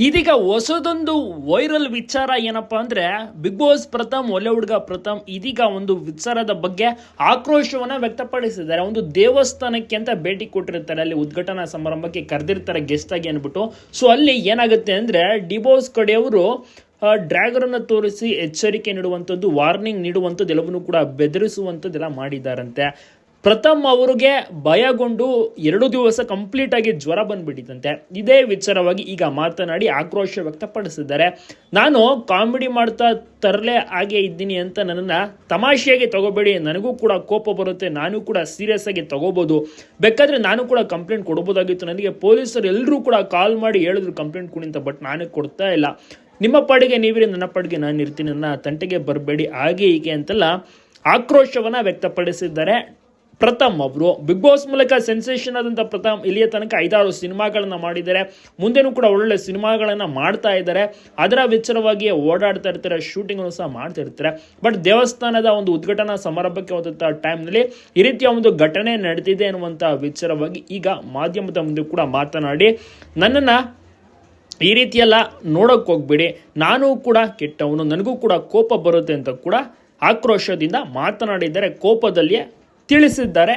ಇದೀಗ ಹೊಸದೊಂದು ವೈರಲ್ ವಿಚಾರ ಏನಪ್ಪಾ ಅಂದ್ರೆ ಬಿಗ್ ಬಾಸ್ ಪ್ರಥಮ್ ಒಳ್ಳೆ ಹುಡುಗ ಪ್ರಥಮ್ ಇದೀಗ ಒಂದು ವಿಚಾರದ ಬಗ್ಗೆ ಆಕ್ರೋಶವನ್ನ ವ್ಯಕ್ತಪಡಿಸಿದ್ದಾರೆ. ಒಂದು ದೇವಸ್ಥಾನಕ್ಕೆ ಅಂತ ಭೇಟಿ ಕೊಟ್ಟಿರ್ತಾರೆ, ಅಲ್ಲಿ ಉದ್ಘಾಟನಾ ಸಮಾರಂಭಕ್ಕೆ ಕರೆದಿರ್ತಾರೆ ಗೆಸ್ಟ್ ಆಗಿ ಅನ್ಬಿಟ್ಟು. ಸೊ ಅಲ್ಲಿ ಏನಾಗುತ್ತೆ ಅಂದ್ರೆ ಡಿಬೋಸ್ ಕಡೆಯವರು ಡ್ರ್ಯಾಗನ್ ಅನ್ನು ತೋರಿಸಿ ಎಚ್ಚರಿಕೆ ನೀಡುವಂಥದ್ದು, ವಾರ್ನಿಂಗ್ ನೀಡುವಂಥದ್ದು, ಎಲ್ಲವನ್ನೂ ಕೂಡ ಬೆದರಿಸುವಂಥದ್ದೆಲ್ಲ ಮಾಡಿದ್ದಾರಂತೆ. ಪ್ರಥಮ್ ಅವರಿಗೆ ಭಯಗೊಂಡು 2 ದಿವಸ ಕಂಪ್ಲೀಟ್ ಆಗಿ ಜ್ವರ ಬಂದ್ಬಿಟ್ಟಿತ್ತಂತೆ. ಇದೇ ವಿಚಾರವಾಗಿ ಈಗ ಮಾತನಾಡಿ ಆಕ್ರೋಶ ವ್ಯಕ್ತಪಡಿಸಿದ್ದಾರೆ. ನಾನು ಕಾಮಿಡಿ ಮಾಡ್ತಾ ತರಲೆ ಹಾಗೆ ಇದ್ದೀನಿ ಅಂತ ನನ್ನನ್ನು ತಮಾಷೆಯಾಗಿ ತಗೋಬೇಡಿ, ನನಗೂ ಕೂಡ ಕೋಪ ಬರುತ್ತೆ, ನಾನು ಕೂಡ ಸೀರಿಯಸ್ ಆಗಿ ತಗೋಬೋದು, ಬೇಕಾದ್ರೆ ನಾನು ಕೂಡ ಕಂಪ್ಲೇಂಟ್ ಕೊಡ್ಬೋದಾಗಿತ್ತು. ನನಗೆ ಪೊಲೀಸರು ಎಲ್ಲರೂ ಕೂಡ ಕಾಲ್ ಮಾಡಿ ಹೇಳಿದ್ರು ಕಂಪ್ಲೇಂಟ್ ಕೊಡಿ ಅಂತ, ಬಟ್ ನಾನು ಕೊಡ್ತಾ ಇಲ್ಲ. ನಿಮ್ಮ ಪಾಡಿಗೆ ನೀವಿರಿ, ನನ್ನ ಪಾಡಿಗೆ ನಾನು ಇರ್ತೀನಿ, ನನ್ನ ತಂಟೆಗೆ ಬರಬೇಡಿ, ಹಾಗೆ ಹೀಗೆ ಅಂತೆಲ್ಲ ಆಕ್ರೋಶವನ್ನ ವ್ಯಕ್ತಪಡಿಸಿದ್ದಾರೆ. ಪ್ರಥಮ್ ಅವರು ಬಿಗ್ ಬಾಸ್ ಮೂಲಕ ಸೆನ್ಸೇಷನ್ ಆದಂಥ ಪ್ರಥಮ್ ಇಲ್ಲಿಯ ತನಕ 5-6 ಸಿನಿಮಾಗಳನ್ನು ಮಾಡಿದ್ದಾರೆ, ಮುಂದೆನೂ ಕೂಡ ಒಳ್ಳೊಳ್ಳೆ ಸಿನಿಮಾಗಳನ್ನು ಮಾಡ್ತಾ ಇದ್ದಾರೆ. ಅದರ ವಿಚಾರವಾಗಿ ಓಡಾಡ್ತಾ ಇರ್ತಾರೆ, ಶೂಟಿಂಗನ್ನು ಸಹ ಮಾಡ್ತಾ ಇರ್ತಾರೆ. ಬಟ್ ದೇವಸ್ಥಾನದ ಒಂದು ಉದ್ಘಾಟನಾ ಸಮಾರಂಭಕ್ಕೆ ಹೋದಂಥ ಟೈಮ್ನಲ್ಲಿ ಈ ರೀತಿಯ ಒಂದು ಘಟನೆ ನಡೆದಿದೆ ಅನ್ನುವಂಥ ವಿಚಾರವಾಗಿ ಈಗ ಮಾಧ್ಯಮದ ಮುಂದೆ ಕೂಡ ಮಾತನಾಡಿ, ನನ್ನನ್ನು ಈ ರೀತಿಯೆಲ್ಲ ನೋಡೋಕೆ ಹೋಗ್ಬೇಡಿ, ನಾನು ಕೂಡ ಕೆಟ್ಟವನು, ನನಗೂ ಕೂಡ ಕೋಪ ಬರುತ್ತೆ ಅಂತ ಕೂಡ ಆಕ್ರೋಶದಿಂದ ಮಾತನಾಡಿದ್ದಾರೆ, ಕೋಪದಲ್ಲಿಯೇ ತಿಳಿಸಿದ್ದಾರೆ.